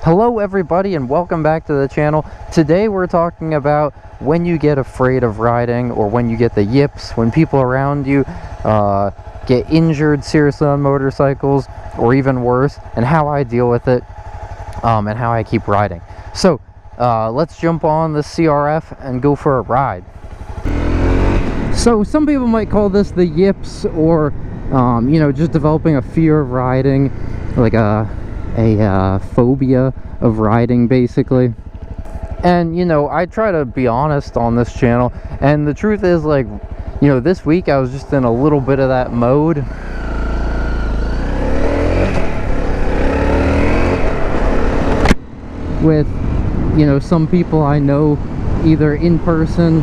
Hello everybody and welcome back to the channel. Today we're talking about when you get afraid of riding, or when you get the yips, when people around you get injured seriously on motorcycles, or even worse, and how I deal with it, and how I keep riding. So let's jump on the CRF and go for a ride. So some people might call this the yips, or you know, just developing a fear of riding, like a phobia of riding, basically. And you know, I try to be honest on this channel, and the truth is, like, you know, this week I was just in a little bit of that mode. With, you know, some people I know either in person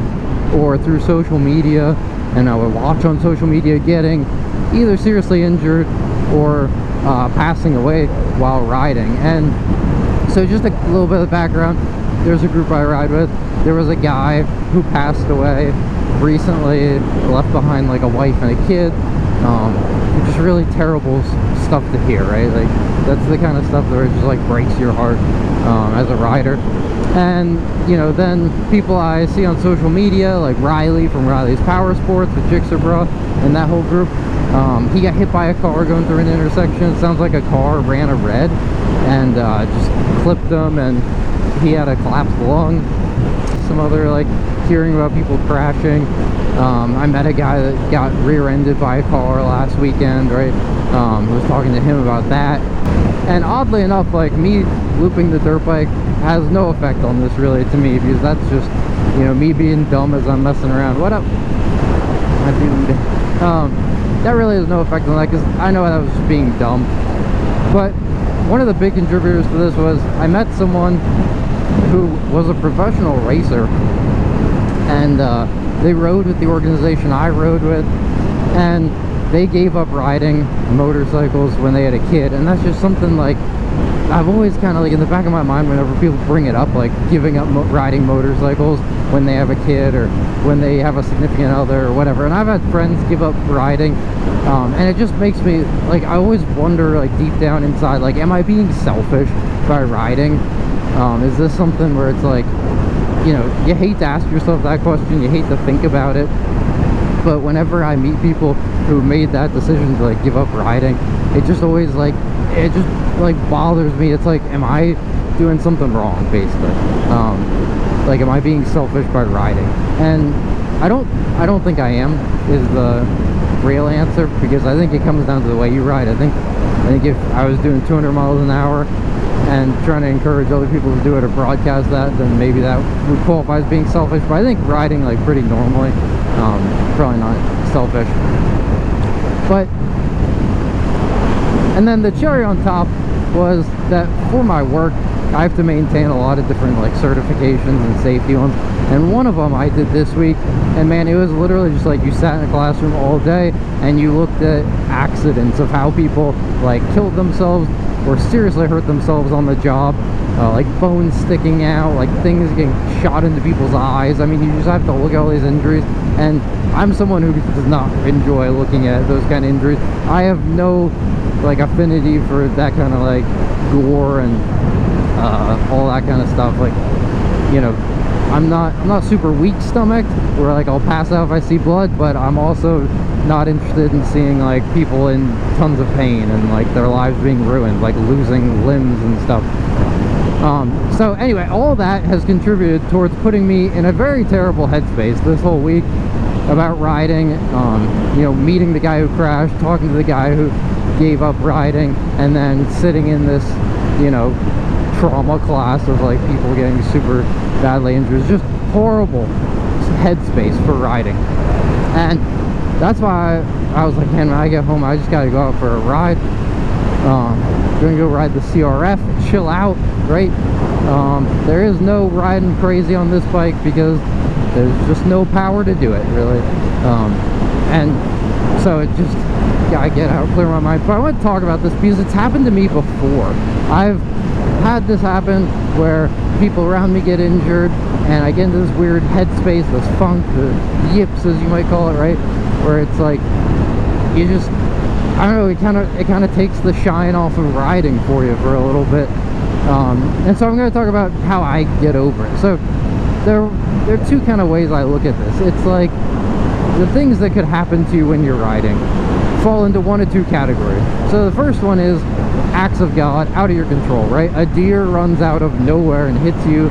or through social media, and I would watch on social media getting either seriously injured or passing away while riding. And so just a little bit of background, there's a group I ride with. There was a guy who passed away recently, left behind like a wife and a kid, which is really terrible stuff to hear, right? Like, that's the kind of stuff that just like breaks your heart as a rider. And you know, then people I see on social media, like Riley from Riley's Power Sports with Jixerbra and that whole group, he got hit by a car going through an intersection. It sounds like a car ran a red and just clipped him, and he had a collapsed lung. Some other, like, hearing about people crashing. I met a guy that got rear-ended by a car last weekend, right? Was talking to him about that. And oddly enough, like, me looping the dirt bike has no effect on this, really, to me, because that's just, you know, me being dumb as I'm messing around. What up, my dude? That really has no effect on that, because I know that was just being dumb. But one of the big contributors to this was I met someone who was a professional racer, and they rode with the organization I rode with, and they gave up riding motorcycles when they had a kid. And that's just something, like, I've always kind of, like, in the back of my mind whenever people bring it up, like giving up riding motorcycles when they have a kid or when they have a significant other or whatever. And I've had friends give up riding, and it just makes me, like, I always wonder, like, deep down inside, like, am I being selfish by riding? Is this something where it's like, you know, you hate to ask yourself that question, you hate to think about it, but whenever I meet people who made that decision to, like, give up riding, it just always, like, it just, like, bothers me. It's like, am I doing something wrong, basically? Like, am I being selfish by riding? And I don't think I am, is the real answer, because I think it comes down to the way you ride. I think if I was doing 200 miles an hour and trying to encourage other people to do it or broadcast that, then maybe that would qualify as being selfish. But I think riding, like, pretty normally, probably not selfish. But, and then the cherry on top was that for my work, I have to maintain a lot of different, like, certifications and safety ones. And one of them I did this week, and man, it was literally just like you sat in a classroom all day and you looked at accidents of how people, like, killed themselves or seriously hurt themselves on the job, like bones sticking out, like things getting shot into people's eyes. I mean, you just have to look at all these injuries, and I'm someone who does not enjoy looking at those kind of injuries. I have no, like, affinity for that kind of, like, gore and all that kind of stuff. Like, you know, I'm not super weak stomached where, like, I'll pass out if I see blood, but I'm also not interested in seeing, like, people in tons of pain and, like, their lives being ruined, like losing limbs and stuff. So anyway, all that has contributed towards putting me in a very terrible headspace this whole week about riding. You know, meeting the guy who crashed, talking to the guy who gave up riding, and then sitting in this, you know, trauma class of, like, people getting super badly injured. It's just horrible headspace for riding. And that's why I was like, man, when I get home, I just gotta go out for a ride. Gonna go ride the CRF, chill out, right? There is no riding crazy on this bike because there's just no power to do it, really. And so it just, I get out, clear my mind. But I want to talk about this because it's happened to me before. I've had this happen where people around me get injured, and I get into this weird headspace, this funk, the yips, as you might call it, right? Where it's like, you just, I don't know, it kind of takes the shine off of riding for you for a little bit. And so I'm going to talk about how I get over it. So there are two kind of ways I look at this. It's like the things that could happen to you when you're riding fall into one of two categories. So the first one is acts of God, out of your control, right? A deer runs out of nowhere and hits you.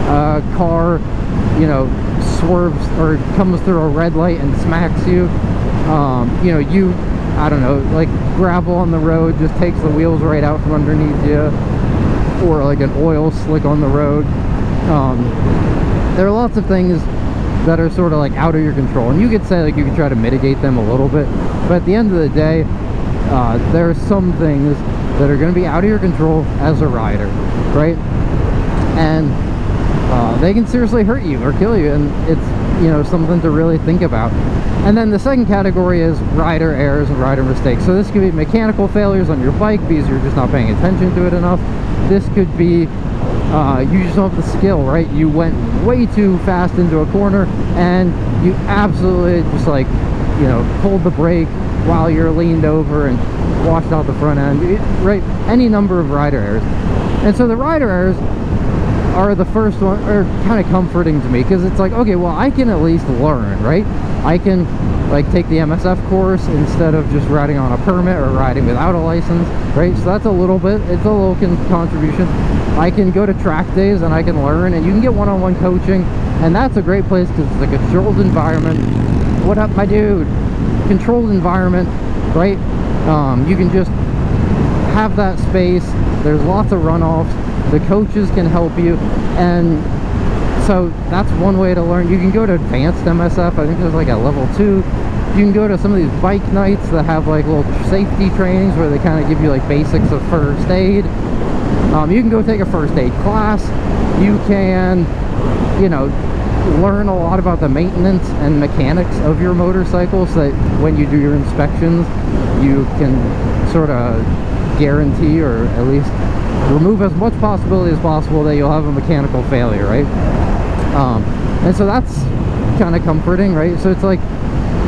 A car, you know, swerves or comes through a red light and smacks you. You know, I don't know, like gravel on the road just takes the wheels right out from underneath you, or like an oil slick on the road. There are lots of things that are sort of like out of your control, and you could say like you can try to mitigate them a little bit, but at the end of the day, there are some things that are going to be out of your control as a rider, right? And they can seriously hurt you or kill you, and it's, you know, something to really think about. And then the second category is rider errors and rider mistakes. So this could be mechanical failures on your bike because you're just not paying attention to it enough. This could be you just don't have the skill, right? You went way too fast into a corner and you absolutely just, like, you know, pulled the brake while you're leaned over and washed out the front end, right? Any number of rider errors. And so the rider errors are the first one, are kind of comforting to me, because it's like, okay, well, I can at least learn, right? I can like take the MSF course instead of just riding on a permit or riding without a license, right? So that's a little bit, it's a little contribution. I can go to track days and I can learn, and you can get one-on-one coaching, and that's a great place because it's a controlled environment. What up, my dude? Controlled environment, right? You can just have that space. There's lots of runoffs. The coaches can help you, and so that's one way to learn. You can go to advanced MSF. I think there's like a level 2. You can go to some of these bike nights that have like little safety trainings where they kind of give you like basics of first aid. You can go take a first aid class. You can, you know, learn a lot about the maintenance and mechanics of your motorcycle, so that when you do your inspections, you can sort of guarantee, or at least remove as much possibility as possible, that you'll have a mechanical failure, right? And so that's kind of comforting, right? So it's like,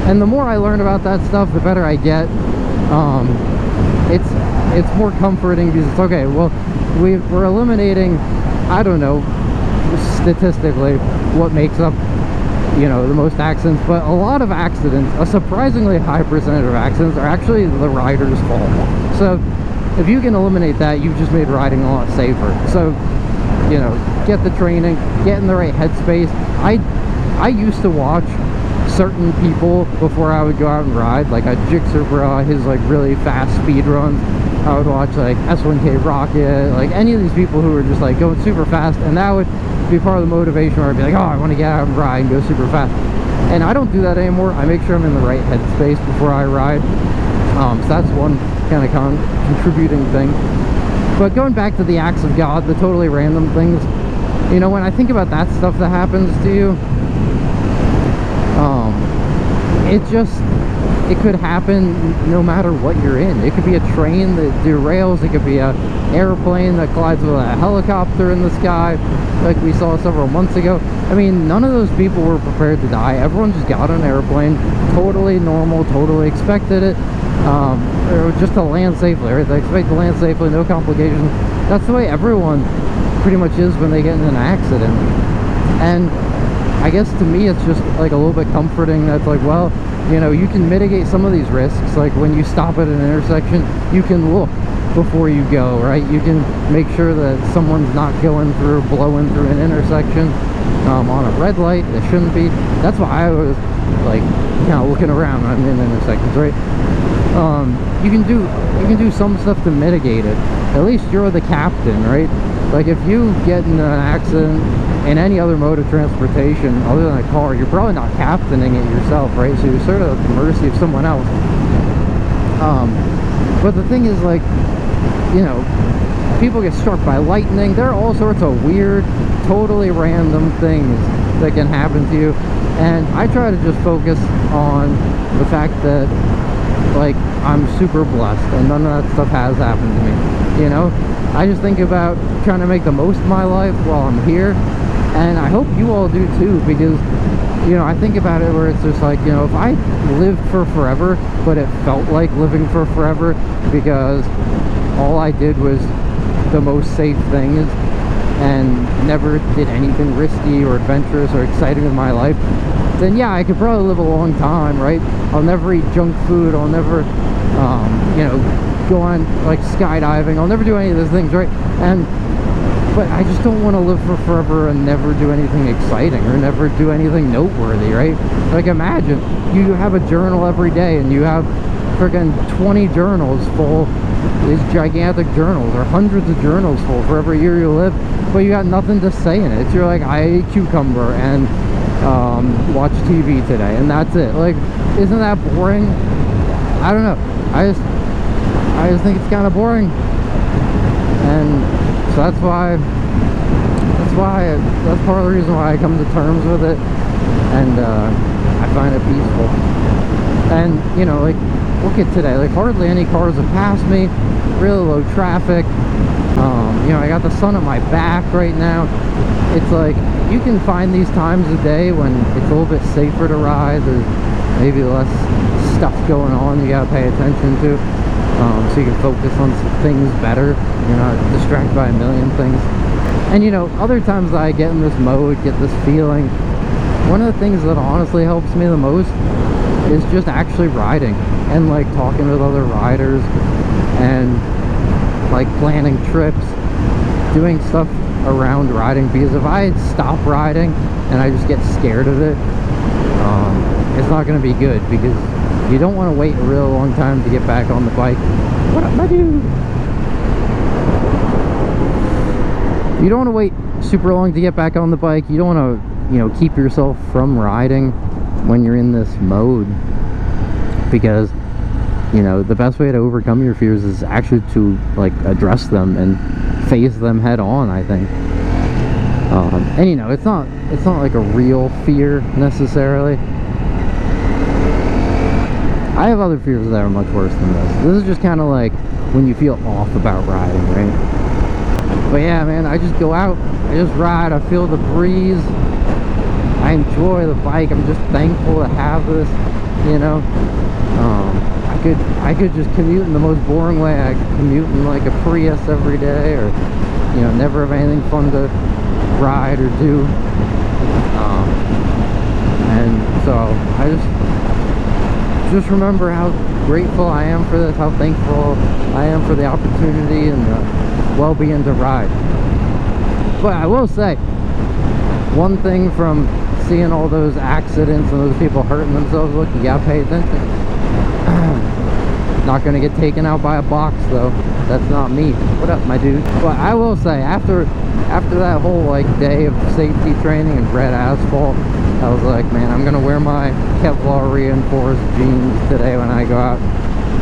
and the more I learn about that stuff, the better I get. It's more comforting because it's okay, well, we're eliminating, I don't know, statistically what makes up, you know, the most accidents, but a lot of accidents, a surprisingly high percentage of accidents, are actually the rider's fault. So if you can eliminate that, you've just made riding a lot safer. So, you know, get the training, get in the right headspace. I used to watch certain people before I would go out and ride, like a Jixer Bro, his like really fast speed runs. I would watch like S1K Rocket, like any of these people who were just like going super fast, and that would be part of the motivation where I'd be like, oh, I want to get out and ride and go super fast. And I don't do that anymore. I make sure I'm in the right headspace before I ride. So that's one kind of contributing thing. But going back to the acts of God, the totally random things, you know, when I think about that stuff that happens to you, it could happen no matter what you're in. It could be a train that derails, it could be an airplane that collides with a helicopter in the sky, like we saw several months ago. I mean, none of those people were prepared to die. Everyone just got on an airplane, totally normal, totally expected it, or just to land safely, right? They expect to land safely, no complications. That's the way everyone pretty much is when they get in an accident. And I guess to me it's just like a little bit comforting that's like, well, you know, you can mitigate some of these risks. Like when you stop at an intersection, you can look before you go, right? You can make sure that someone's not blowing through an intersection on a red light. They shouldn't be. That's why I was like, you know, looking around when I'm in intersections, right? You can do some stuff to mitigate it. At least you're the captain, right? Like if you get in an accident in any other mode of transportation other than a car, you're probably not captaining it yourself, right? So you're sort of at the mercy of someone else. But the thing is, like, you know, people get struck by lightning. There are all sorts of weird, totally random things that can happen to you, and I try to just focus on the fact that, like, I'm super blessed and none of that stuff has happened to me, you know? I just think about trying to make the most of my life while I'm here, and I hope you all do too, because, you know, I think about it where it's just like, you know, if I lived for forever, but it felt like living for forever because all I did was the most safe things and never did anything risky or adventurous or exciting in my life, then yeah, I could probably live a long time, right? I'll never eat junk food, I'll never you know, go on like skydiving, I'll never do any of those things, right? But I just don't want to live for forever and never do anything exciting or never do anything noteworthy, right? Like, imagine you have a journal every day and you have freaking 20 journals full, these gigantic journals, or hundreds of journals full for every year you live, but you got nothing to say in it. You're like, I ate cucumber and watched TV today, and that's it. Like, isn't that boring? I don't know. I just think it's kind of boring, and so that's part of the reason why I come to terms with it, and I find it peaceful. And you know, like, look at today, like hardly any cars have passed me, really low traffic. You know, I got the sun at my back right now. It's like, you can find these times of day when it's a little bit safer to ride, there's maybe less stuff going on you gotta pay attention to, so you can focus on some things better, you're not distracted by a million things. And you know, other times that I get in this mode, get this feeling, one of the things that honestly helps me the most is just actually riding and like talking with other riders and like planning trips, doing stuff around riding, because if I stop riding and I just get scared of it, it's not going to be good, because you don't want to wait a real long time to get back on the bike. What up, my dude? You don't want to wait super long to get back on the bike. You don't want to, you know, keep yourself from riding when you're in this mode, because, you know, the best way to overcome your fears is actually to like address them and face them head on, I think. And you know, it's not like a real fear necessarily. I have other fears that are much worse than this. This is just kind of like when you feel off about riding, right? But yeah, man, I just go out, I just ride, I feel the breeze, I enjoy the bike. I'm just thankful to have this, you know. I could just commute in the most boring way. I could commute in like a Prius every day, or, you know, never have anything fun to ride or do. And so I just remember how grateful I am for this, how thankful I am for the opportunity and the well-being to ride. But I will say, one thing from seeing all those accidents and those people hurting themselves, look, you gotta pay attention. Not gonna get taken out by a box though. That's not me. What up, my dude? But I will say, after that whole like day of safety training and red asphalt, I was like, man, I'm gonna wear my Kevlar reinforced jeans today when I go out.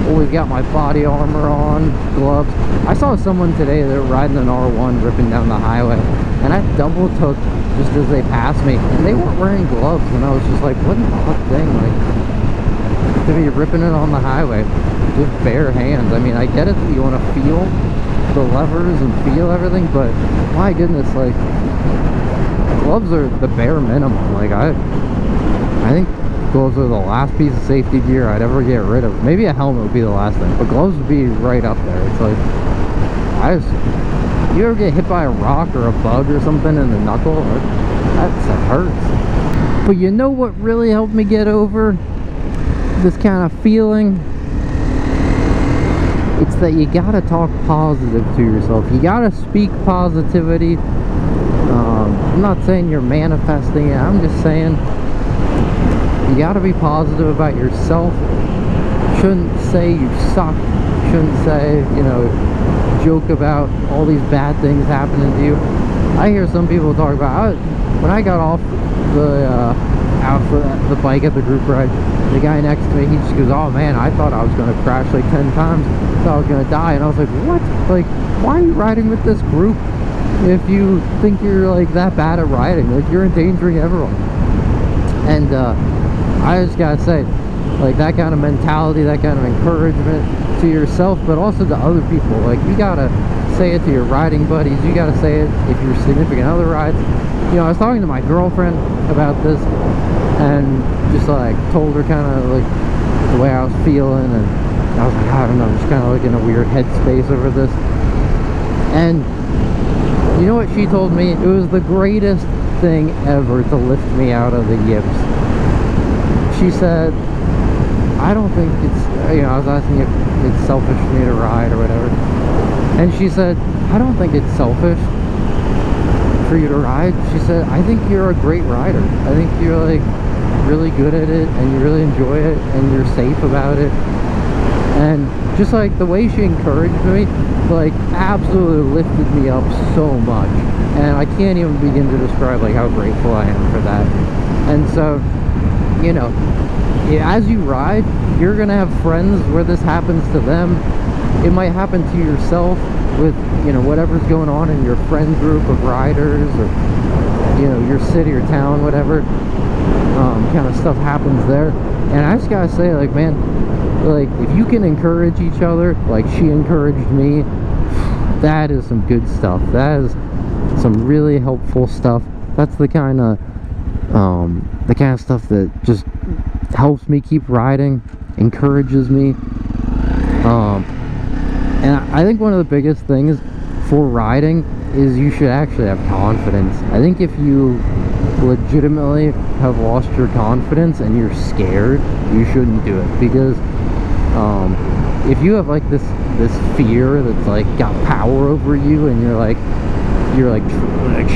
Always got my body armor on, gloves. I saw someone today that were riding an R1 ripping down the highway, and I double took just as they passed me, and they weren't wearing gloves, and I was just like, what in the fuck thing? Like, to be ripping it on the highway with bare hands. I mean, I get it that you want to feel the levers and feel everything, but my goodness, like, gloves are the bare minimum. Like, I think gloves are the last piece of safety gear I'd ever get rid of. Maybe a helmet would be the last thing, but gloves would be right up there. It's like, you ever get hit by a rock or a bug or something in the knuckle? That hurts. But you know what really helped me get over this kind of feeling? It's that you gotta talk positive to yourself. You gotta speak positivity. I'm not saying you're manifesting it. I'm just saying you gotta be positive about yourself. Shouldn't say you suck. Shouldn't say, you know, joke about all these bad things happening to you. I hear some people talk about, when I got off the bike at the group ride, the guy next to me, he just goes, oh man, I thought I was going to crash like 10 times. I thought I was going to die. And I was like, what? Like, why are you riding with this group if you think you're like that bad at riding? Like, you're endangering everyone. And I just gotta say, like, that kind of mentality, that kind of encouragement to yourself, but also to other people. Like, you gotta say it to your riding buddies. You gotta say it if your significant other rides. You know, I was talking to my girlfriend about this, and just like told her kind of like the way I was feeling, and I was like, I don't know, just kind of like in a weird headspace over this. And you know what she told me? It was the greatest thing ever to lift me out of the yips. She said, I don't think it's, you know, I was asking if it's selfish for me to ride or whatever. And she said, I don't think it's selfish for you to ride. She said, I think you're a great rider. I think you're like really good at it and you really enjoy it and you're safe about it. And just like the way she encouraged me, like absolutely lifted me up so much. And I can't even begin to describe like how grateful I am for that. And so, you know, as you ride, you're gonna have friends where this happens to them. It might happen to yourself with, you know, whatever's going on in your friend group of riders, or, you know, your city or town, whatever kind of stuff happens there. And I just gotta say, like, man, like, if you can encourage each other like she encouraged me, that is some good stuff. That is some really helpful stuff. That's the kind of stuff that just helps me keep riding, encourages me. And I think one of the biggest things for riding is you should actually have confidence. I think if you legitimately have lost your confidence and you're scared, you shouldn't do it. Because if you have like this fear that's like got power over you, and you're like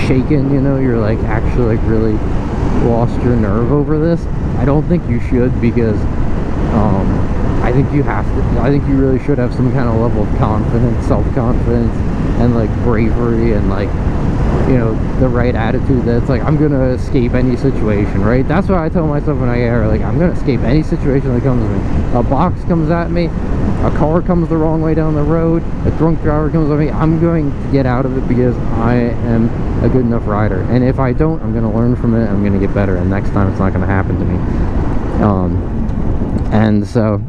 shaking, you know, you're like actually like really lost your nerve over this, I don't think you should. Because I think you have to, I think you really should have some kind of level of confidence, self-confidence, and like bravery, and like, you know, the right attitude that's like, I'm gonna escape any situation, right? That's what I tell myself when I get here, like, I'm gonna escape any situation that comes to me. A box comes at me, a car comes the wrong way down the road, a drunk driver comes at me, I'm going to get out of it because I am a good enough rider. And if I don't, I'm gonna learn from it, I'm gonna get better, and next time it's not gonna happen to me. And so,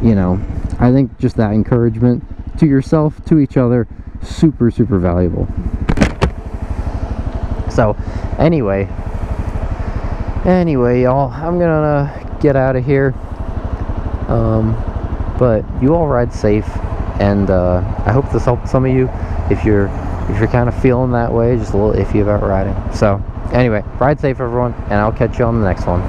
you know, I think just that encouragement to yourself, to each other, super valuable. So anyway y'all, I'm gonna get out of here. But you all ride safe, and I hope this helped some of you if you're kind of feeling that way, just a little iffy about riding. So anyway, ride safe everyone, and I'll catch you on the next one.